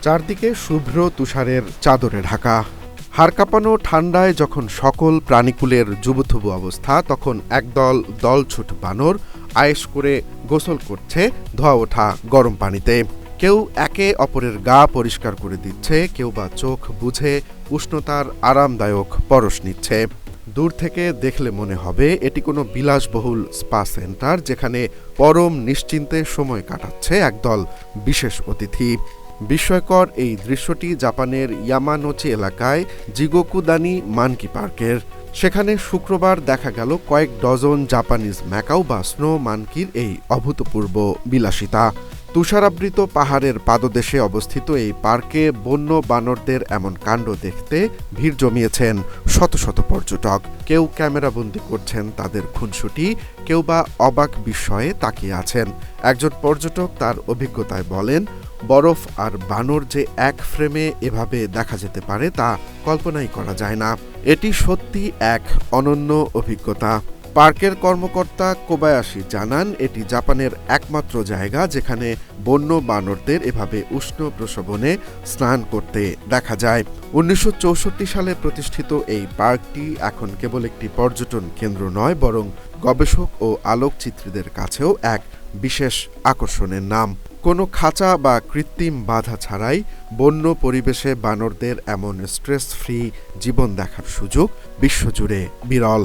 চারদিকে শুভ্র তুষারের চাদরে ঢাকা। হাড় কাঁপানো ঠান্ডায় যখন সকল প্রাণীকুলের জুবুথুবু অবস্থা, তখন একদল দলছুট বানর আয়েশ করে গোসল করছে ধোয়া ওঠা গরম পানিতে। কেউ একে অপরের গা পরিষ্কার করে দিচ্ছে, কেউ বা চোখ বুঝে উষ্ণতার আরামদায়ক পরশ নিচ্ছে। দূর থেকে দেখলে মনে হবে এটি কোনো বিলাসবহুল স্পা সেন্টার, যেখানে পরম নিশ্চিন্তে সময় কাটাচ্ছে একদল বিশেষ অতিথি। বিস্ময়কর এই দৃশ্যটি জাপানের ইয়ামানোচি এলাকায় জিগোকুদানি মানকি পার্কের। সেখানে শুক্রবার দেখা গেল কয়েক ডজন জাপানিজ ম্যাকাও বা স্নো মানকির এই অভূতপূর্ব বিলাসিতা। তুষারাবৃত পাহাড়ের পাদদেশে অবস্থিত এই পার্কে বন্য বানরদের এমন কাণ্ড দেখতে ভিড় জমিয়েছেন শত শত পর্যটক। কেউ ক্যামেরাবন্দি করছেন তাদের খুনসুটি, কেউ বা অবাক বিস্ময়ে তাকিয়ে আছেন। একজন পর্যটক তার অভিজ্ঞতায় বলেন, বরফ আর বানর যে এক ফ্রেমে এভাবে দেখা যেতে পারে তা কল্পনাই করা যায় না। এটি সত্যি এক অনন্য অভিজ্ঞতা। পার্কের কর্মকর্তা কোবায়াশি জানান, এটি জাপানের একমাত্র জায়গা যেখানে বন্য বানরদের এভাবে উষ্ণ প্রসবনে স্নান করতে দেখা যায়। 1964 সালে প্রতিষ্ঠিত এই পার্কটি এখন কেবল একটি পর্যটন কেন্দ্র নয়, বরং গবেষক ও আলোকচিত্রীদের কাছেও এক বিশেষ আকর্ষণের নাম। কোনো খাঁচা বা কৃত্রিম বাধা ছাড়াই বন্য পরিবেশে বানরদের এমন স্ট্রেস ফ্রি জীবন দেখার সুযোগ বিশ্বজুড়ে বিরল।